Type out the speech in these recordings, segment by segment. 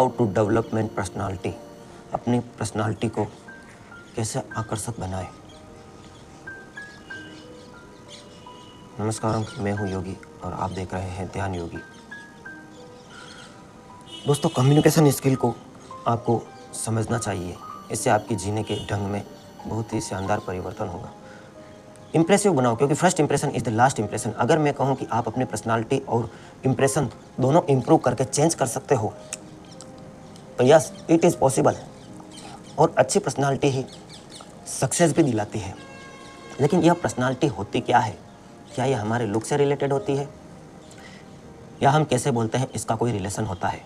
How to development personality, अपनी personality को कैसे आकर्षक बनाए। नमस्कार, मैं हूं योगी और आप देख रहे हैं ध्यान योगी। दोस्तों, कम्युनिकेशन स्किल को आपको समझना चाहिए, इससे आपके जीने के ढंग में बहुत ही शानदार परिवर्तन होगा। इम्प्रेसिव बनाओ, क्योंकि first impression is the last impression. अगर मैं कहूँ कि आप अपनी पर्सनालिटी और इंप्रेशन दोनों इम्प्रूव करके चेंज कर सकते हो तो यस, इट इज़ पॉसिबल। और अच्छी पर्सनालिटी ही सक्सेस भी दिलाती है। लेकिन यह पर्सनालिटी होती क्या है? क्या यह हमारे लुक से रिलेटेड होती है, या हम कैसे बोलते हैं इसका कोई रिलेशन होता है,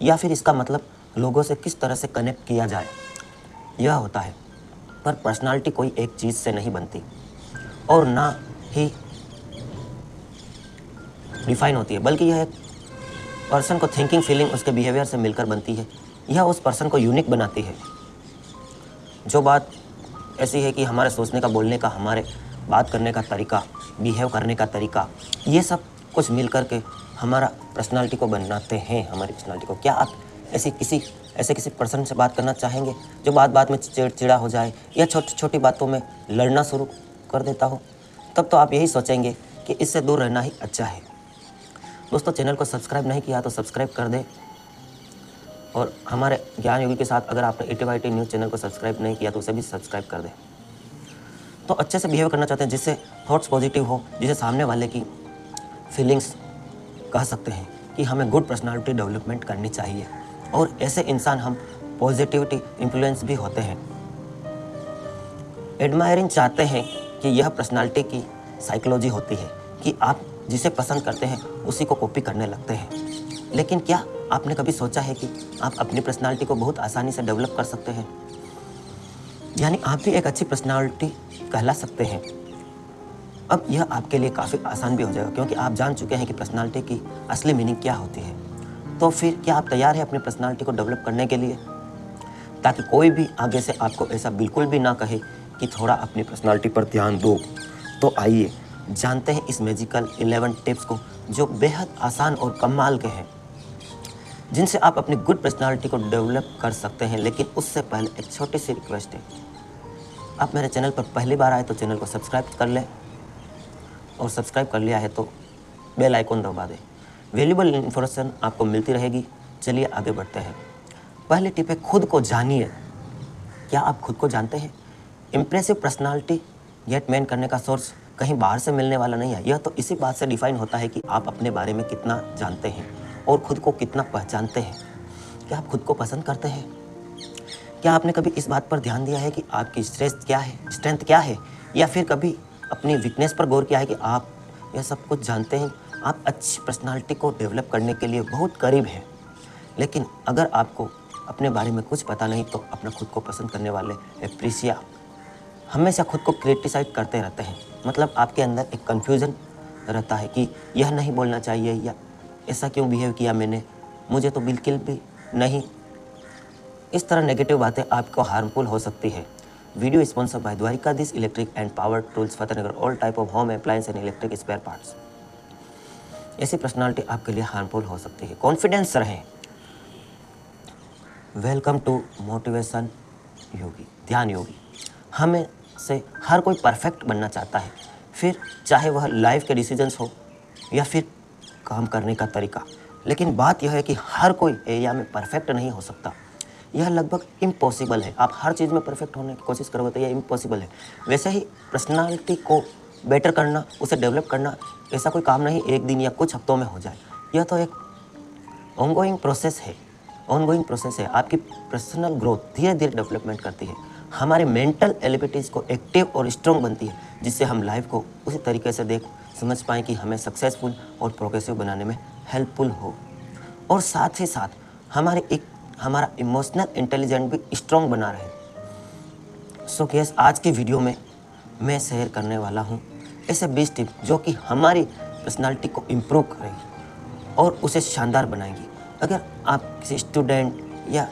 या फिर इसका मतलब लोगों से किस तरह से कनेक्ट किया जाए, यह होता है। पर पर्सनालिटी कोई एक चीज़ से नहीं बनती और ना ही डिफाइन होती है, बल्कि यह एक पर्सन को थिंकिंग, फीलिंग, उसके बिहेवियर से मिलकर बनती है। यह उस पर्सन को यूनिक बनाती है। जो बात ऐसी है कि हमारे सोचने का, बोलने का, हमारे बात करने का तरीका, बिहेव करने का तरीका, ये सब कुछ मिल कर के हमारा पर्सनालिटी को बनाते हैं, हमारी पर्सनालिटी को। क्या आप ऐसे किसी पर्सन से बात करना चाहेंगे जो बात बात में चिड़चिड़ा हो जाए या छोटी छोटी बातों में लड़ना शुरू कर देता हो? तब तो आप यही सोचेंगे कि इससे दूर रहना ही अच्छा है। दोस्तों, चैनल को सब्सक्राइब नहीं किया तो सब्सक्राइब कर दें, और हमारे ज्ञान योगी के साथ अगर आपने 80/80 न्यूज़ चैनल को सब्सक्राइब नहीं किया तो उसे भी सब्सक्राइब कर दें। तो अच्छे से बिहेव करना चाहते हैं, जिससे थॉट्स पॉजिटिव हो, जिसे सामने वाले की फीलिंग्स कह सकते हैं कि हमें गुड पर्सनालिटी डेवलपमेंट करनी चाहिए, और ऐसे इंसान हम पॉजिटिविटी इन्फ्लुएंस भी होते हैं। एडमायरिंग चाहते हैं कि यह पर्सनालिटी की साइकोलॉजी होती है कि आप जिसे पसंद करते हैं उसी को कॉपी करने लगते हैं। लेकिन क्या आपने कभी सोचा है कि आप अपनी पर्सनालिटी को बहुत आसानी से डेवलप कर सकते हैं? यानी आप भी एक अच्छी पर्सनालिटी कहला सकते हैं। अब यह आपके लिए काफ़ी आसान भी हो जाएगा, क्योंकि आप जान चुके हैं कि पर्सनालिटी की असली मीनिंग क्या होती है। तो फिर क्या आप तैयार हैं अपनी पर्सनालिटी को डेवलप करने के लिए, ताकि कोई भी आगे से आपको ऐसा बिल्कुल भी ना कहे कि थोड़ा अपनी पर्सनालिटी पर ध्यान दो? तो आइए जानते हैं इस मैजिकल 11 टिप्स को, जो बेहद आसान और कमाल के हैं, जिनसे आप अपनी गुड पर्सनालिटी को डेवलप कर सकते हैं। लेकिन उससे पहले एक छोटी सी रिक्वेस्ट है, आप मेरे चैनल पर पहली बार आए तो चैनल को सब्सक्राइब कर लें, और सब्सक्राइब कर लिया है तो बेल आइकन दबा दें। वैल्यूएबल इन्फॉर्मेशन आपको मिलती रहेगी। चलिए आगे बढ़ते हैं। पहली टिप है, खुद को जानिए। क्या आप खुद को जानते हैं? इम्प्रेसिव पर्सनालिटी गेट मेन करने का सोर्स कहीं बाहर से मिलने वाला नहीं है। यह तो इसी बात से डिफाइन होता है कि आप अपने बारे में कितना जानते हैं और खुद को कितना पहचानते हैं। क्या आप खुद को पसंद करते हैं? क्या आपने कभी इस बात पर ध्यान दिया है कि आपकी स्ट्रेंथ क्या है, या फिर कभी अपनी वीकनेस पर गौर किया है कि आप यह सब कुछ जानते हैं? आप अच्छी पर्सनालिटी को डेवलप करने के लिए बहुत करीब हैं। लेकिन अगर आपको अपने बारे में कुछ पता नहीं तो अपना खुद को पसंद करने वाले एप्रिसिया हमेशा खुद को क्रिटिसाइज करते रहते हैं। मतलब आपके अंदर एक कन्फ्यूज़न रहता है कि यह नहीं बोलना चाहिए, या ऐसा क्यों बिहेव किया मैंने, मुझे तो बिल्कुल भी नहीं। इस तरह नेगेटिव बातें आपको हार्मफुल हो सकती है। Video sponsor by Dwarikadhish electric and power tools, Fatehnagar, all type of home appliance and electric spare parts. ऐसी पर्सनालिटी आपके लिए हार्मफुल हो सकती है। कॉन्फिडेंस रहें। वेलकम टू मोटिवेशन योगी, ध्यान योगी। हमें से हर कोई परफेक्ट बनना चाहता है, फिर चाहे वह लाइफ के डिसीजंस हो या फिर काम करने का तरीका। लेकिन बात यह है कि हर कोई एरिया में परफेक्ट नहीं हो सकता। यह लगभग इम्पॉसिबल है। आप हर चीज़ में परफेक्ट होने की कोशिश करोगे तो यह इम्पॉसिबल है। वैसे ही पर्सनालिटी को बेटर करना, उसे डेवलप करना, ऐसा कोई काम नहीं एक दिन या कुछ हफ्तों में हो जाए। यह तो एक ऑनगोइंग प्रोसेस है। आपकी पर्सनल ग्रोथ धीरे धीरे डेवलपमेंट करती है। हमारे मेंटल एबिलिटीज़ को एक्टिव और स्ट्रॉन्ग बनती है, जिससे हम लाइफ को उसी तरीके से समझ पाएँ कि हमें सक्सेसफुल और प्रोग्रेसिव बनाने में हेल्पफुल हो। और साथ ही साथ हमारा इमोशनल इंटेलिजेंस भी स्ट्रॉन्ग बना रहे। सो केस आज की वीडियो में मैं शेयर करने वाला हूँ ऐसे 20 टिप्स जो कि हमारी पर्सनालिटी को इम्प्रूव करेगी और उसे शानदार बनाएंगी। अगर आप किसी स्टूडेंट या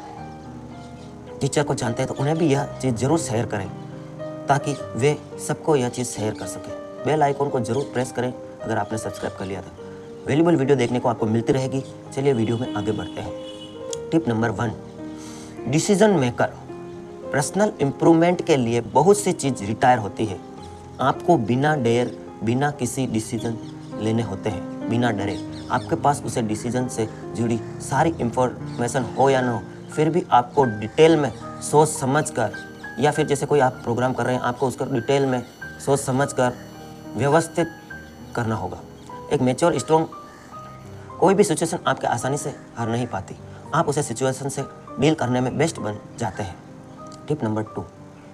टीचर को जानते हैं तो उन्हें भी यह चीज़ ज़रूर शेयर करें, ताकि वे सबको यह चीज़ शेयर कर सकें। बेल आइकन को ज़रूर प्रेस करें अगर आपने सब्सक्राइब कर लिया था। वैल्यूएबल वीडियो देखने को आपको मिलती रहेगी। चलिए वीडियो में आगे बढ़ते हैं। Tip number 1, decision maker. Personal improvement के लिए बहुत सी चीज़ रिटायर होती है। आपको बिना किसी डिसीजन लेने होते हैं, बिना डरे। आपके पास उसे डिसीजन से जुड़ी सारी इंफॉर्मेशन हो या ना हो, फिर भी आपको डिटेल में सोच समझ कर, या फिर जैसे कोई आप प्रोग्राम कर रहे हैं, आपको उसको डिटेल में सोच समझ कर व्यवस्थित करना होगा। एक मैच्योर स्ट्रॉन्ग कोई भी सिचुएशन आपके आसानी से हार नहीं पाती। आप उसे सिचुएशन से डील करने में बेस्ट बन जाते हैं। Tip number 2,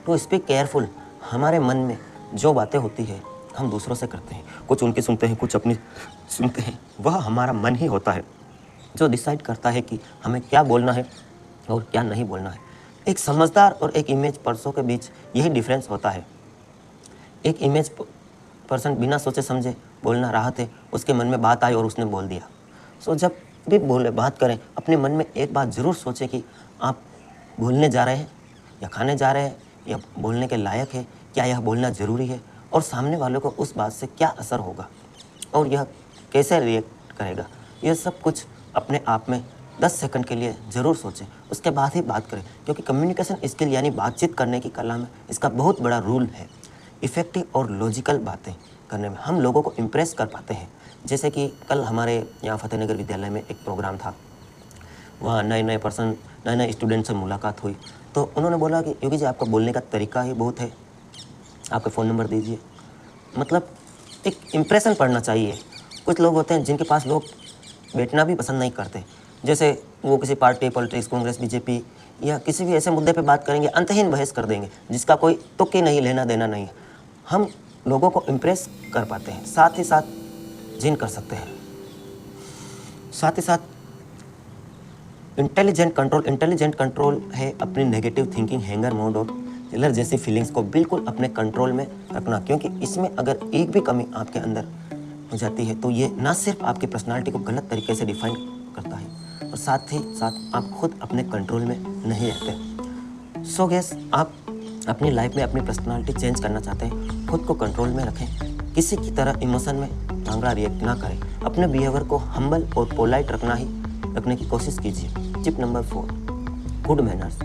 to speak careful. हमारे मन में जो बातें होती है हम दूसरों से करते हैं, कुछ उनकी सुनते हैं, कुछ अपनी सुनते हैं। वह हमारा मन ही होता है जो डिसाइड करता है कि हमें क्या बोलना है और क्या नहीं बोलना है। एक समझदार और एक इमेज पर्सन के बीच यही डिफरेंस होता है। एक इमेज पर्सन बिना सोचे समझे बोलना रहा थे, उसके मन में बात आई और उसने बोल दिया। सो जब भी बात करें, अपने मन में एक बात ज़रूर सोचें कि आप बोलने जा रहे हैं या खाने जा रहे हैं या बोलने के लायक है, क्या यह बोलना ज़रूरी है, और सामने वालों को उस बात से क्या असर होगा और यह कैसे रिएक्ट करेगा। यह सब कुछ अपने आप में 10 सेकंड के लिए ज़रूर सोचें, उसके बाद ही बात करें, क्योंकि कम्युनिकेशन स्किल यानी बातचीत करने की कला में इसका बहुत बड़ा रोल है। इफ़ेक्टिव और लॉजिकल बातें करने में हम लोगों को इम्प्रेस कर पाते हैं। जैसे कि कल हमारे यहाँ फतेहनगर विद्यालय में एक प्रोग्राम था, वहाँ नए स्टूडेंट से मुलाकात हुई, तो उन्होंने बोला कि योगी जी आपका बोलने का तरीका ही बहुत है, आपका फ़ोन नंबर दीजिए। मतलब एक इम्प्रेशन पड़ना चाहिए। कुछ लोग होते हैं जिनके पास लोग बैठना भी पसंद नहीं करते, जैसे वो किसी पार्टी, पॉलिटिक्स, कांग्रेस, बीजेपी या किसी भी ऐसे मुद्दे पे बात करेंगे, अंतहीन बहस कर देंगे जिसका कोई तुक ही नहीं, लेना देना नहीं। हम लोगों को इम्प्रेस कर पाते हैं, साथ ही साथ जिन कर सकते हैं। साथ ही साथ इंटेलिजेंट कंट्रोल है अपनी नेगेटिव थिंकिंग, हैंगर मोड और चिल्लर जैसी फीलिंग्स को बिल्कुल अपने कंट्रोल में रखना, क्योंकि इसमें अगर एक भी कमी आपके अंदर हो जाती है तो ये ना सिर्फ आपकी पर्सनालिटी को गलत तरीके से डिफाइन करता है, और साथ ही साथ आप खुद अपने कंट्रोल में नहीं रहते। सो गैस, आप अपनी लाइफ में अपनी पर्सनालिटी चेंज करना चाहते हैं, खुद को कंट्रोल में रखें, किसी की तरह इमोशन में भांगड़ा रिएक्ट ना करें, अपने बिहेवियर को हम्बल और पोलाइट रखने की कोशिश कीजिए। Tip number 4, good manners.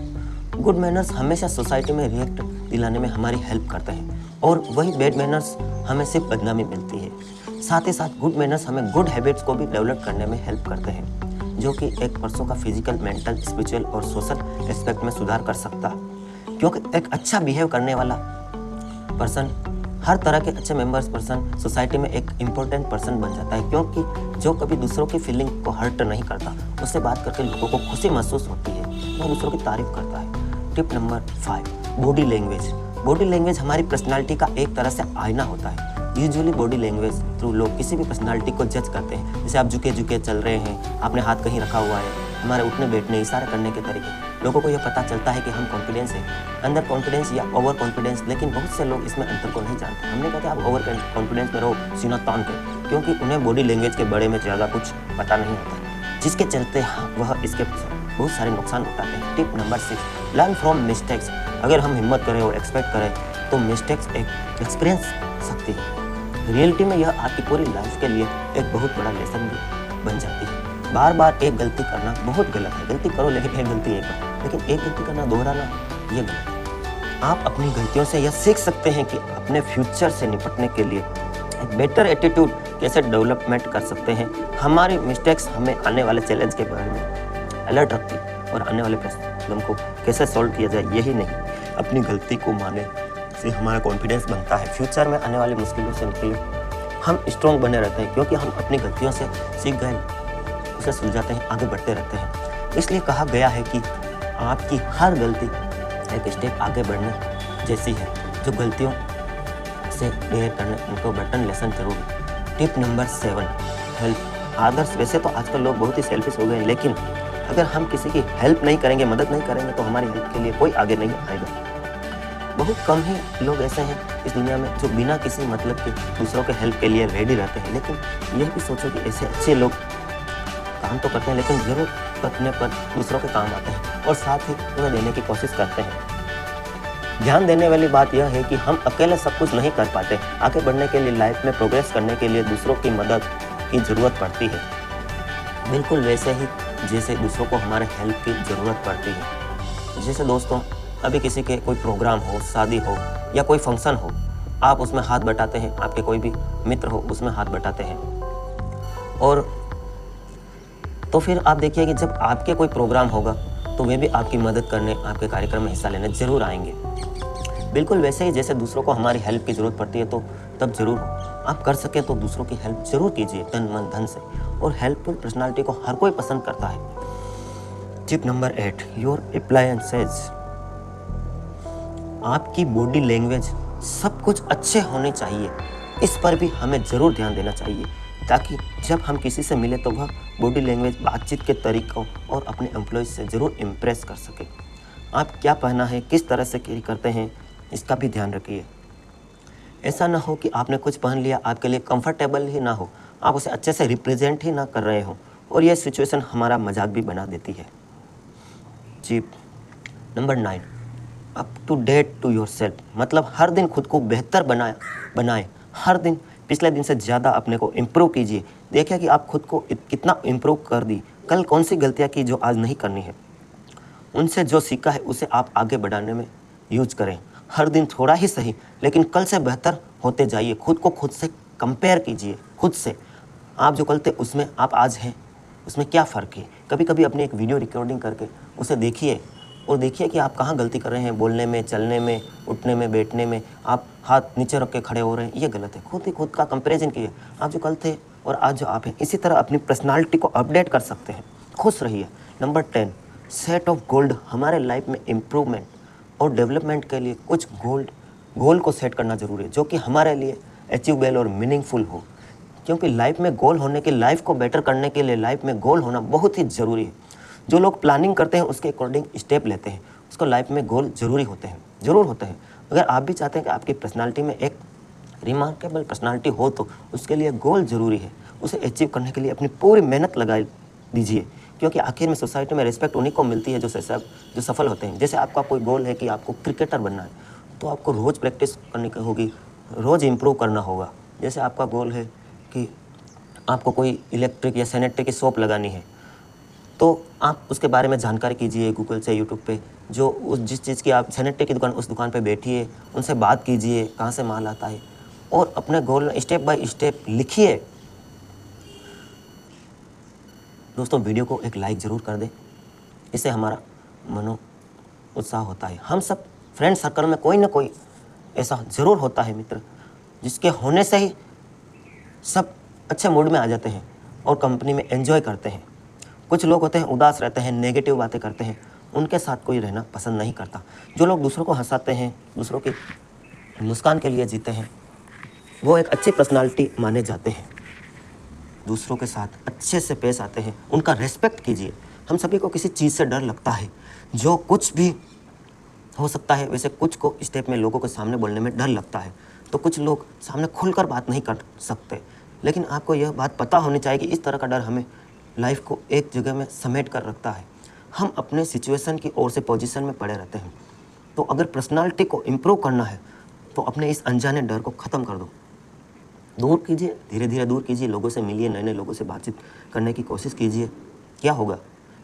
Good manners हमेशा सोसाइटी में रिएक्ट दिलाने में हमारी हेल्प करते हैं, और वही बैड मैनर्स हमें सिर्फ बदनामी मिलती है। साथ ही साथ गुड मैनर्स हमें गुड हैबिट्स को भी डेवलप करने में हेल्प करते हैं, जो कि एक पर्सन का फिजिकल, मेंटल, स्पिरिचुअल और सोशल एस्पेक्ट में सुधार कर सकता है। क्योंकि एक अच्छा बिहेव करने वाला पर्सन, हर तरह के अच्छे मेंबर्स पर्सन सोसाइटी में एक इम्पोर्टेंट पर्सन बन जाता है, क्योंकि जो कभी दूसरों की फीलिंग को हर्ट नहीं करता, उससे बात करके लोगों को खुशी महसूस होती है, वह दूसरों की तारीफ करता है। Tip number 5, body language. Body language हमारी पर्सनालिटी का एक तरह से आईना होता है। यूजुअली बॉडी लैंग्वेज थ्रू लोग किसी भी पर्सनालिटी को जज करते हैं। जैसे आप झुके चल रहे हैं, आपने हाथ कहीं रखा हुआ है, हमारे उठने बैठने, इशारा करने के तरीके, लोगों को यह पता चलता है कि हम कॉन्फिडेंस है, अंदर कॉन्फिडेंस या ओवर कॉन्फिडेंस। लेकिन बहुत से लोग इसमें अंतर को नहीं जानते। हमने कहा कि आप ओवर कॉन्फिडेंस में रहो, सीना तान के, क्योंकि उन्हें बॉडी लैंग्वेज के बारे में ज़्यादा कुछ पता नहीं होता, जिसके चलते वह इसके बहुत सारे नुकसान उठाते हैं। Tip number 6, learn from mistakes. अगर हम हिम्मत करें और एक्सपेक्ट करें तो मिस्टेक्स एक एक्सपीरियंस सकती है। रियलिटी में यह आपकी पूरी लाइफ के लिए एक बहुत बड़ा लेसन भी बन जाती है। बार बार एक गलती करना बहुत गलत है। गलती करो लेकिन एक गलती एक बार, लेकिन एक गलती करना, दोहराना, ये गलत है। आप अपनी गलतियों से यह सीख सकते हैं कि अपने फ्यूचर से निपटने के लिए एक बेटर एटीट्यूड कैसे डेवलपमेंट कर सकते हैं। हमारी मिस्टेक्स हमें आने वाले चैलेंज के बारे में अलर्ट रखती है, और आने वाले प्रॉब्लम को कैसे सॉल्व किया जाए यही नहीं, अपनी गलती को माने से हमारा कॉन्फिडेंस बनता है। फ्यूचर में आने वाली मुश्किलों से निकले हम स्ट्रॉन्ग बने रहते हैं, क्योंकि हम अपनी गलतियों से सीख गए, उसे सुलझाते हैं, आगे बढ़ते रहते हैं। इसलिए कहा गया है कि आपकी हर गलती एक स्टेप आगे बढ़ने जैसी है। जो गलतियों से बेयर करने उनको बटन लेसन जरूर। टिप नंबर 7, हेल्प आदर्श। वैसे तो आजकल लोग बहुत ही सेल्फिश हो गए हैं, लेकिन अगर हम किसी की हेल्प नहीं करेंगे, मदद नहीं करेंगे, तो हमारी हेल्प के लिए कोई आगे नहीं आएगा। बहुत कम ही लोग ऐसे हैं इस दुनिया में जो बिना किसी मतलब के दूसरों के हेल्प के लिए रेडी रहते हैं। लेकिन यह भी सोचो कि ऐसे अच्छे लोग काम तो करते हैं, लेकिन जरूरत पड़ने पर दूसरों के काम आते हैं और साथ ही उन्हें देने की कोशिश करते हैं। ध्यान देने वाली बात यह है कि हम अकेले सब कुछ नहीं कर पाते। आगे बढ़ने के लिए, लाइफ में प्रोग्रेस करने के लिए दूसरों की मदद की ज़रूरत पड़ती है। बिल्कुल वैसे ही जैसे दूसरों को हमारे हेल्प की ज़रूरत पड़ती है। जैसे दोस्तों, अभी किसी के कोई प्रोग्राम हो, शादी हो या कोई फंक्शन हो, आप उसमें हाथ बटाते हैं, आपके कोई भी मित्र हो उसमें हाथ बटाते हैं, और तो फिर आप देखिए कि जब आपके कोई प्रोग्राम होगा तो वे भी आपकी मदद करने, आपके कार्यक्रम में हिस्सा लेने ज़रूर आएंगे। बिल्कुल वैसे ही जैसे दूसरों को हमारी हेल्प की ज़रूरत पड़ती है तो तब ज़रूर आप कर सकें तो दूसरों की हेल्प ज़रूर कीजिए, तन मन धन से। और हेल्पफुल पर्सनालिटी को हर कोई पसंद करता है। Tip number 8, your appliances. आपकी बॉडी लैंग्वेज सब कुछ अच्छे होने चाहिए, इस पर भी हमें ज़रूर ध्यान देना चाहिए, ताकि जब हम किसी से मिले तो वह बॉडी लैंग्वेज, बातचीत के तरीक़ों और अपने एम्प्लॉयज़ से ज़रूर इम्प्रेस कर सके। आप क्या पहना है, किस तरह से कैरी करते हैं, इसका भी ध्यान रखिए। ऐसा ना हो कि आपने कुछ पहन लिया, आपके लिए कंफर्टेबल ही ना हो, आप उसे अच्छे से रिप्रेजेंट ही ना कर रहे हो, और यह सिचुएशन हमारा मजाक भी बना देती है। Tip number 9, up to date to yourself. मतलब हर दिन खुद को बेहतर बनाएं। हर दिन पिछले दिन से ज़्यादा अपने को इम्प्रूव कीजिए। देखिए कि आप खुद को कितना इम्प्रूव कर दी, कल कौन सी गलतियाँ की जो आज नहीं करनी है। उनसे जो सीखा है उसे आप आगे बढ़ाने में यूज करें। हर दिन थोड़ा ही सही, लेकिन कल से बेहतर होते जाइए। खुद को खुद से कंपेयर कीजिए, खुद से। आप जो कल थे उसमें आप आज हैं, उसमें क्या फ़र्क है। कभी कभी अपनी एक वीडियो रिकॉर्डिंग करके उसे देखिए और देखिए कि आप कहाँ गलती कर रहे हैं। बोलने में, चलने में, उठने में, बैठने में आप हाथ नीचे रख के खड़े हो रहे हैं, ये गलत है। खुद ही खुद का कंपैरिजन कीजिए, आप जो कल थे और आज जो आप हैं। इसी तरह अपनी पर्सनालिटी को अपडेट कर सकते हैं। खुश रहिए। Number 10, set of gold. हमारे लाइफ में इम्प्रूवमेंट और डेवलपमेंट के लिए कुछ गोल को सेट करना ज़रूरी है, जो कि हमारे लिए अचीवेबल और मीनिंगफुल हो। क्योंकि लाइफ में गोल होने के, लाइफ को बेटर करने के लिए लाइफ में गोल होना बहुत ही ज़रूरी है। जो लोग प्लानिंग करते हैं उसके अकॉर्डिंग स्टेप लेते हैं, उसको लाइफ में गोल ज़रूर होते हैं। अगर आप भी चाहते हैं कि आपकी पर्सनालिटी में एक रिमार्केबल पर्सनालिटी हो तो उसके लिए गोल ज़रूरी है। उसे अचीव करने के लिए अपनी पूरी मेहनत लगा दीजिए, क्योंकि आखिर में सोसाइटी में रिस्पेक्ट उन्हीं को मिलती है जो सफल होते हैं। जैसे आपका कोई गोल है कि आपको क्रिकेटर बनना है, तो आपको रोज़ प्रैक्टिस करनी होगी, रोज़ इम्प्रूव करना होगा। जैसे आपका गोल है कि आपको कोई इलेक्ट्रिक या सैनिटरी की शॉप लगानी है, तो आप उसके बारे में जानकारी कीजिए गूगल से, यूट्यूब पे। जो जिस चीज़ की आप सैनिटरी की दुकान, उस दुकान पे बैठिए, उनसे बात कीजिए कहाँ से माल आता है, और अपने गोल स्टेप बाय स्टेप लिखिए। दोस्तों, वीडियो को एक लाइक ज़रूर कर दें, इससे हमारा मनो उत्साह होता है। हम सब फ्रेंड सर्कल में कोई ना कोई ऐसा ज़रूर होता है मित्र, जिसके होने से ही सब अच्छे मूड में आ जाते हैं और कंपनी में एंजॉय करते हैं। कुछ लोग होते हैं उदास रहते हैं, नेगेटिव बातें करते हैं, उनके साथ कोई रहना पसंद नहीं करता। जो लोग दूसरों को हंसाते हैं, दूसरों की मुस्कान के लिए जीते हैं, वो एक अच्छी पर्सनालिटी माने जाते हैं। दूसरों के साथ अच्छे से पेश आते हैं, उनका रेस्पेक्ट कीजिए। हम सभी को किसी चीज़ से डर लगता है, जो कुछ भी हो सकता है। वैसे कुछ को स्टेप में लोगों के सामने बोलने में डर लगता है, तो कुछ लोग सामने खुलकर बात नहीं कर सकते। लेकिन आपको यह बात पता होनी चाहिए कि इस तरह का डर हमें लाइफ को एक जगह में समेट कर रखता है। हम अपने सिचुएशन की ओर से पोजीशन में पड़े रहते हैं। तो अगर पर्सनालिटी को इम्प्रूव करना है तो अपने इस अनजाने डर को ख़त्म कर दो, दूर कीजिए, धीरे धीरे दूर कीजिए। लोगों से मिलिए, नए नए लोगों से बातचीत करने की कोशिश कीजिए। क्या होगा,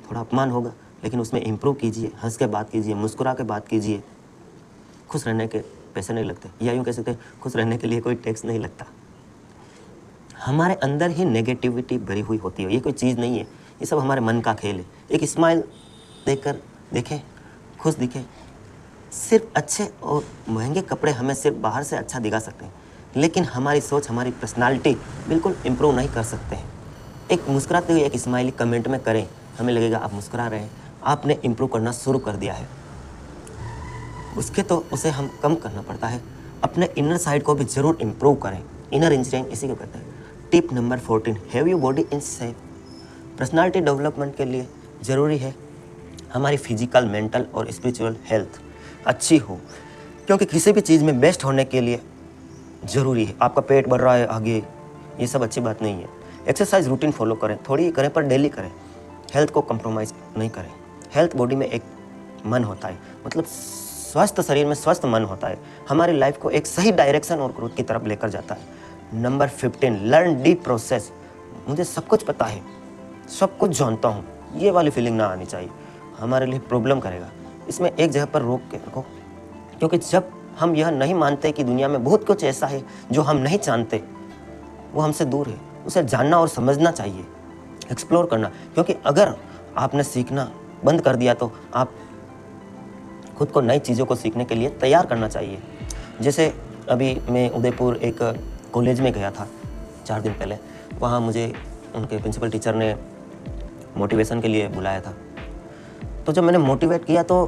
थोड़ा अपमान होगा, लेकिन उसमें इम्प्रूव कीजिए। हंस के बात कीजिए, मुस्कुरा के बात कीजिए। खुश रहने के पैसे नहीं लगते, या यूँ कह सकते हैं खुश रहने के लिए कोई टैक्स नहीं लगता। हमारे अंदर ही नेगेटिविटी भरी हुई होती है, ये कोई चीज़ नहीं है, ये सब हमारे मन का खेल है। एक स्माइल देखकर देखें, खुश दिखें। सिर्फ अच्छे और महंगे कपड़े हमें सिर्फ बाहर से अच्छा दिखा सकते हैं, लेकिन हमारी सोच, हमारी पर्सनालिटी बिल्कुल इम्प्रूव नहीं कर सकते हैं। एक मुस्कुराते हुए एक स्माइली कमेंट में करें, हमें लगेगा आप मुस्कुरा रहे हैं, आपने इम्प्रूव करना शुरू कर दिया है। उसे हम कम करना पड़ता है। अपने इनर साइड को भी ज़रूर इम्प्रूव करें। इनर इंजीनियरिंग इसी को कहते हैं। Tip number 14, have you body in shape. Personality development के लिए ज़रूरी है हमारी फिजिकल, मेंटल और स्पिरिचुअल हेल्थ अच्छी हो, क्योंकि किसी भी चीज़ में बेस्ट होने के लिए ज़रूरी है। आपका पेट बढ़ रहा है आगे, ये सब अच्छी बात नहीं है। एक्सरसाइज रूटीन फॉलो करें, थोड़ी ही करें पर डेली करें। हेल्थ को कंप्रोमाइज़ नहीं करें। हेल्थ बॉडी में एक मन होता है, मतलब स्वस्थ शरीर में स्वस्थ मन होता है। हमारी लाइफ को एक सही डायरेक्शन और ग्रोथ की तरफ लेकर जाता है। Number 15, learn deep process. मुझे सब कुछ पता है, सब कुछ जानता हूँ, ये वाली फीलिंग ना आनी चाहिए, हमारे लिए प्रॉब्लम करेगा। इसमें एक जगह पर रोक के रखो, क्योंकि जब हम यह नहीं मानते कि दुनिया में बहुत कुछ ऐसा है जो हम नहीं जानते, वो हमसे दूर है, उसे जानना और समझना चाहिए, एक्सप्लोर करना। क्योंकि अगर आपने सीखना बंद कर दिया तो आप खुद को नई चीज़ों को सीखने के लिए तैयार करना चाहिए। जैसे अभी मैं उदयपुर एक कॉलेज में गया था 4 दिन पहले, वहाँ मुझे उनके प्रिंसिपल टीचर ने मोटिवेशन के लिए बुलाया था। तो जब मैंने मोटिवेट किया तो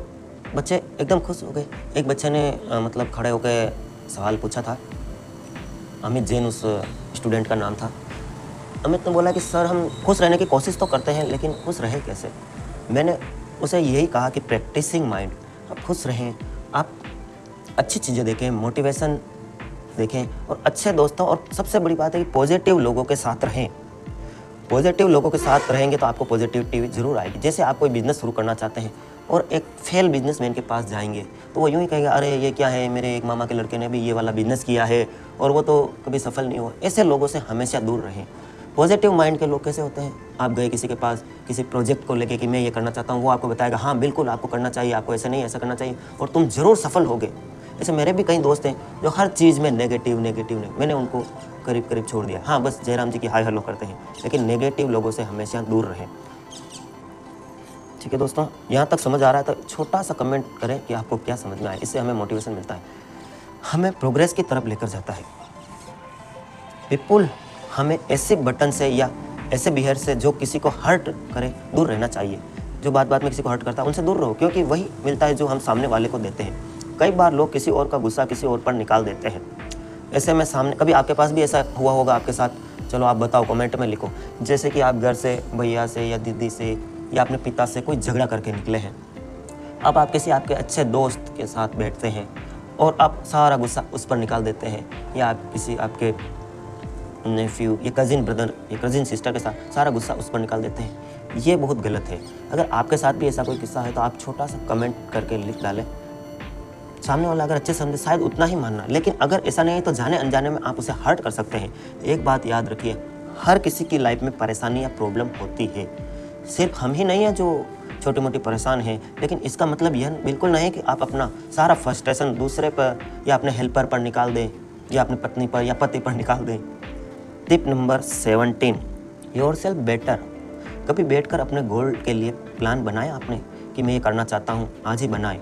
बच्चे एकदम खुश हो गए। एक बच्चे ने मतलब खड़े होकर सवाल पूछा था, अमित जैन उस स्टूडेंट का नाम था। अमित ने बोला कि सर हम खुश रहने की कोशिश तो करते हैं, लेकिन खुश रहे कैसे? मैंने उसे यही कहा कि प्रैक्टिसिंग माइंड, आप खुश रहें, आप अच्छी चीज़ें देखें, मोटिवेशन देखें और अच्छे दोस्तों, और सबसे बड़ी बात है कि पॉजिटिव लोगों के साथ रहें। पॉजिटिव लोगों के साथ रहेंगे तो आपको पॉजिटिविटी जरूर आएगी। जैसे आप कोई बिजनेस शुरू करना चाहते हैं और एक फेल बिजनेसमैन के पास जाएंगे तो वो यूँ ही कहेगा, अरे ये क्या है, मेरे एक मामा के लड़के ने भी ये वाला बिजनेस किया है और वो तो कभी सफल नहीं हुआ। ऐसे लोगों से हमेशा दूर रहें। पॉजिटिव माइंड के लोग कैसे होते हैं? आप गए किसी के पास किसी प्रोजेक्ट को लेके कि मैं ये करना चाहता हूँ, वो आपको बताएगा हाँ बिल्कुल आपको करना चाहिए, आपको ऐसा नहीं ऐसा करना चाहिए और तुम ज़रूर सफल होगे। ऐसे मेरे भी कई दोस्त हैं जो हर चीज़ में नेगेटिव मैंने उनको करीब करीब छोड़ दिया। हाँ, बस जयराम जी की हाय हेलो करते हैं, लेकिन नेगेटिव लोगों से हमेशा दूर रहें। ठीक है दोस्तों, यहाँ तक समझ आ रहा है तो छोटा सा कमेंट करें कि आपको क्या समझ में आया। इससे हमें मोटिवेशन मिलता है, हमें प्रोग्रेस की तरफ लेकर जाता है। पीपुल, हमें ऐसे बटन से या ऐसे बिहेवियर से जो किसी को हर्ट करे दूर रहना चाहिए। जो बात बात में किसी को हर्ट करता है उनसे दूर रहो, क्योंकि वही मिलता है जो हम सामने वाले को देते हैं। कई बार लोग किसी और का गुस्सा किसी और पर निकाल देते हैं। ऐसे में सामने, कभी आपके पास भी ऐसा हुआ होगा आपके साथ? चलो आप बताओ, कमेंट में लिखो। जैसे कि आप घर से भैया से या दीदी से या अपने पिता से कोई झगड़ा करके निकले हैं, अब आप किसी आपके अच्छे दोस्त के साथ बैठते हैं और आप सारा गुस्सा उस पर निकाल देते हैं, या आप किसी आपके नेफ्यू या कज़िन ब्रदर या कज़िन सिस्टर के साथ सारा गुस्सा उस पर निकाल देते हैं। ये बहुत गलत है। अगर आपके साथ भी ऐसा कोई किस्सा है तो आप छोटा सा कमेंट करके लिख डालें। सामने वाला अगर अच्छे समझे शायद उतना ही मानना, लेकिन अगर ऐसा नहीं है तो जाने अनजाने में आप उसे हर्ट कर सकते हैं। एक बात याद रखिए, हर किसी की लाइफ में परेशानी या प्रॉब्लम होती है। सिर्फ हम ही नहीं हैं जो छोटी मोटी परेशान हैं, लेकिन इसका मतलब यह बिल्कुल नहीं है कि आप अपना सारा फ्रस्ट्रेशन दूसरे पर या अपने हेल्पर पर निकाल दें या अपनी पत्नी पर या पति पर निकाल दें। Tip number 17, yourself better. कभी बैठकर अपने गोल के लिए प्लान बनाया आपने कि मैं ये करना चाहता हूँ? आज ही बनाए।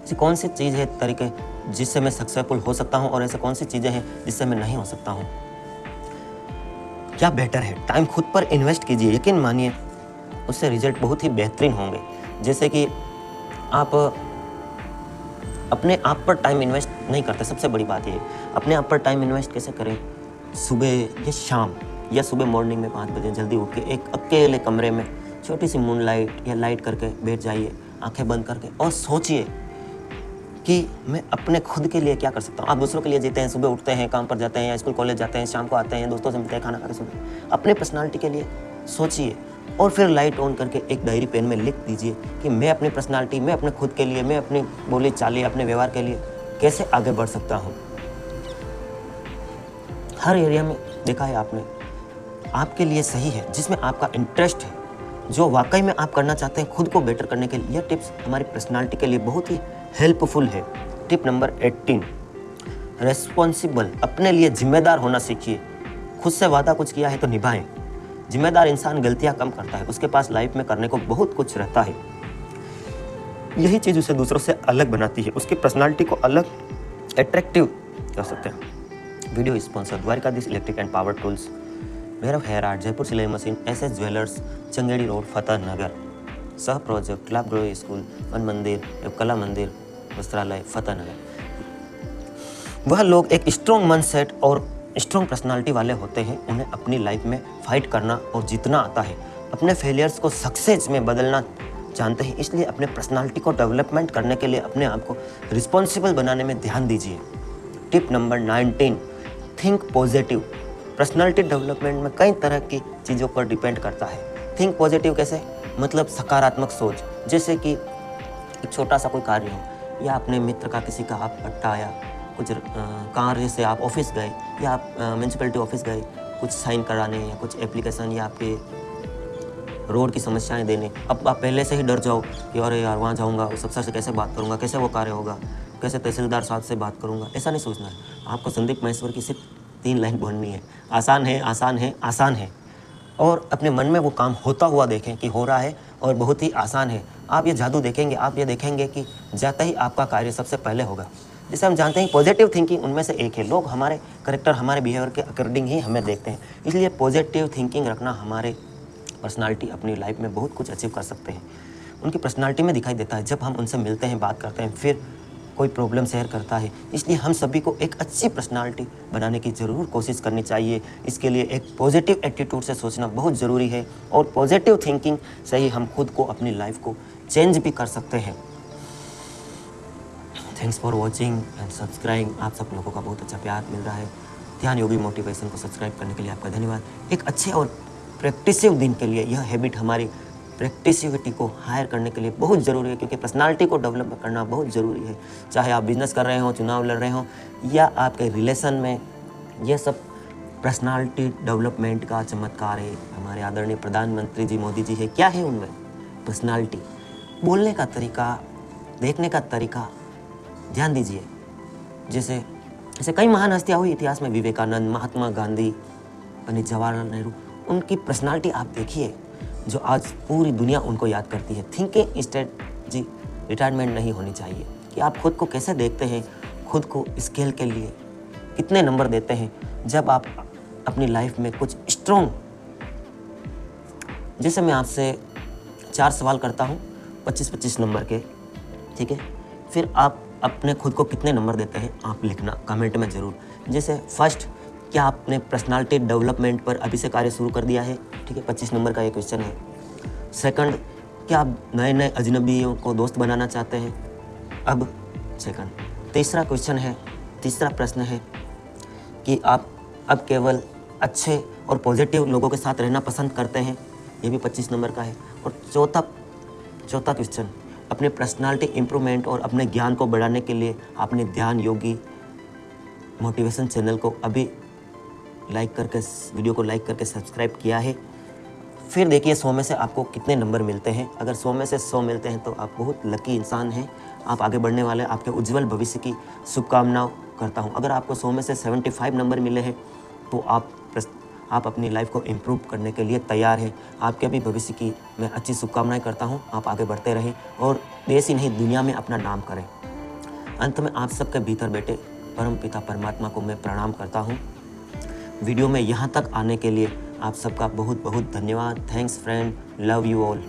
ऐसी कौन सी चीज़ है तरीके जिससे मैं सक्सेसफुल हो सकता हूँ और ऐसे कौन सी चीज़ें हैं जिससे मैं नहीं हो सकता हूँ? क्या बेटर है? टाइम खुद पर इन्वेस्ट कीजिए, यकीन मानिए उससे रिजल्ट बहुत ही बेहतरीन होंगे। जैसे कि आप अपने आप पर टाइम इन्वेस्ट नहीं करते, सबसे बड़ी बात ये है। अपने आप पर टाइम इन्वेस्ट कैसे करें? सुबह या शाम या सुबह मॉर्निंग में 5 बजे जल्दी उठ के एक अकेले कमरे में छोटी सी मून लाइट या लाइट करके बैठ जाइए, आंखें बंद करके, और सोचिए कि मैं अपने खुद के लिए क्या कर सकता हूँ। आप दूसरों के लिए जीते हैं, सुबह उठते हैं, काम पर जाते हैं या स्कूल कॉलेज जाते हैं, शाम को आते हैं, दोस्तों से मिलते हैं, खाना खा के सोते हैं। अपने पर्सनालिटी के लिए सोचिए और फिर लाइट ऑन करके एक डायरी पेन में लिख दीजिए कि मैं अपनी पर्सनालिटी, मैं अपने खुद के लिए, मैं अपनी बोली चाली, अपने व्यवहार के लिए कैसे आगे बढ़ सकता हूँ। हर एरिया में देखा है आपने, आपके लिए सही है, जिसमें आपका इंटरेस्ट है, जो वाकई में आप करना चाहते हैं खुद को बेटर करने के लिए। यह टिप्स हमारी पर्सनालिटी के लिए बहुत ही हेल्पफुल है। Tip number 18, responsible. अपने लिए जिम्मेदार होना सीखिए। खुद से वादा कुछ किया है तो निभाएं। जिम्मेदार इंसान गलतियां कम करता है, उसके पास लाइफ में करने को बहुत कुछ रहता है। यही चीज़ उसे दूसरों से अलग बनाती है, उसकी पर्सनालिटी को अलग अट्रैक्टिव कर सकते हैं। Video sponsor Dwarikadhish electric and power tools, Bhairav hair art, Jaipur सिलाई machine, SS jewellers, Changedi road, Fatehnagar. सह प्रोजेक्ट क्लब ग्रो स्कूल, वन मंदिर एवं कला मंदिर, वस्त्रालय, फतेह नगर। वह लोग एक स्ट्रॉन्ग मन सेट और स्ट्रॉन्ग पर्सनालिटी वाले होते हैं। उन्हें अपनी लाइफ में फाइट करना और जीतना आता है। अपने फेलियर्स को सक्सेस में बदलना जानते हैं, इसलिए अपने पर्सनालिटी को डेवलपमेंट करने के लिए अपने आप को रिस्पॉन्सिबल बनाने में ध्यान दीजिए। Tip number 19, think positive. Personality development में कई तरह की चीज़ों पर डिपेंड करता है। थिंक पॉजिटिव कैसे? मतलब सकारात्मक सोच। जैसे कि एक छोटा सा कोई कार्य हो, या अपने मित्र का किसी का आप पट्टा या कुछ कार्य से आप ऑफिस गए, या आप म्यूनसिपैलिटी ऑफिस गए कुछ साइन कराने, या कुछ एप्लीकेशन या आपके रोड की समस्याएं देने। अब आप पहले से ही डर जाओ कि अरे यार वहाँ जाऊँगा, उस अफसर से कैसे बात करूँगा, कैसे वो कार्य होगा, कैसे तहसीलदार साहब से बात करूँगा, ऐसा नहीं सोचना है। आपको संदीप माहेश्वर की सिर्फ 3 लाइन बोलनी है, आसान है, आसान है, आसान है। और अपने मन में वो काम होता हुआ देखें कि हो रहा है और बहुत ही आसान है। आप ये जादू देखेंगे, आप ये देखेंगे कि जाता ही आपका कार्य सबसे पहले होगा। जैसे हम जानते हैं पॉजिटिव थिंकिंग उनमें से एक है। लोग हमारे करेक्टर, हमारे बिहेवियर के अकॉर्डिंग ही हमें देखते हैं, इसलिए पॉजिटिव थिंकिंग रखना हमारे पर्सनालिटी अपनी लाइफ में बहुत कुछ अचीव कर सकते हैं। उनकी पर्सनालिटी में दिखाई देता है जब हम उनसे मिलते हैं, बात करते हैं, फिर कोई प्रॉब्लम शेयर करता है। इसलिए हम सभी को एक अच्छी पर्सनालिटी बनाने की ज़रूर कोशिश करनी चाहिए। इसके लिए एक पॉजिटिव एटीट्यूड से सोचना बहुत ज़रूरी है और पॉजिटिव थिंकिंग से ही हम खुद को, अपनी लाइफ को चेंज भी कर सकते हैं। Thanks for watching and subscribe. आप सब लोगों का बहुत अच्छा प्यार मिल रहा है। ध्यान योगी मोटिवेशन को सब्सक्राइब करने के लिए आपका धन्यवाद। एक अच्छे और प्रैक्टिसिव दिन के लिए यह हैबिट हमारी प्रैक्टिसिविटी को हायर करने के लिए बहुत ज़रूरी है, क्योंकि पर्सनालिटी को डेवलप करना बहुत ज़रूरी है। चाहे आप बिजनेस कर रहे हो, चुनाव लड़ रहे हो या आपके रिलेशन में, यह सब पर्सनालिटी डेवलपमेंट का चमत्कार है। हमारे आदरणीय प्रधानमंत्री जी मोदी जी है, क्या है उनमें? पर्सनालिटी, बोलने का तरीका, देखने का तरीका। ध्यान दीजिए, जैसे कई महान हस्तियाँ हुई इतिहास में, विवेकानंद, महात्मा गांधी, पंडित जवाहरलाल नेहरू, उनकी पर्सनालिटी आप देखिए जो आज पूरी दुनिया उनको याद करती है। थिंकिंग स्ट्रेटजी रिटायरमेंट नहीं होनी चाहिए कि आप खुद को कैसे देखते हैं, खुद को स्केल के लिए कितने नंबर देते हैं। जब आप अपनी लाइफ में कुछ स्ट्रॉन्ग, जैसे मैं आपसे 4 सवाल करता हूँ 25-25 नंबर के, ठीक है, फिर आप अपने खुद को कितने नंबर देते हैं आप लिखना कमेंट में ज़रूर। जैसे फर्स्ट, क्या आपने पर्सनालिटी डेवलपमेंट पर अभी से कार्य शुरू कर दिया है? ठीक है, 25 नंबर का ये क्वेश्चन है। सेकंड, क्या आप नए नए अजनबियों को दोस्त बनाना चाहते हैं? अब सेकंड। तीसरा क्वेश्चन है, तीसरा प्रश्न है कि आप अब केवल अच्छे और पॉजिटिव लोगों के साथ रहना पसंद करते हैं? ये भी 25 नंबर का है। और चौथा क्वेश्चन, अपने पर्सनालिटी इम्प्रूवमेंट और अपने ज्ञान को बढ़ाने के लिए आपने ध्यान योगी मोटिवेशन चैनल को अभी वीडियो को लाइक करके सब्सक्राइब किया है? फिर देखिए 100 में से आपको कितने नंबर मिलते हैं। अगर 100 में से 100 मिलते हैं तो आप बहुत लकी इंसान हैं, आप आगे बढ़ने वाले, आपके उज्जवल भविष्य की शुभकामनाएं करता हूं। अगर आपको 100 में से 75 नंबर मिले हैं तो आप अपनी लाइफ को इम्प्रूव करने के लिए तैयार हैं। आपके भी भविष्य की मैं अच्छी शुभकामनाएं करता हूं। आप आगे बढ़ते रहें और देश ही नहीं दुनिया में अपना नाम करें। अंत में आप सबके भीतर बैठे परम पिता परमात्मा को मैं प्रणाम करता हूं। वीडियो में यहाँ तक आने के लिए आप सबका बहुत बहुत धन्यवाद। Thanks friend, love you all.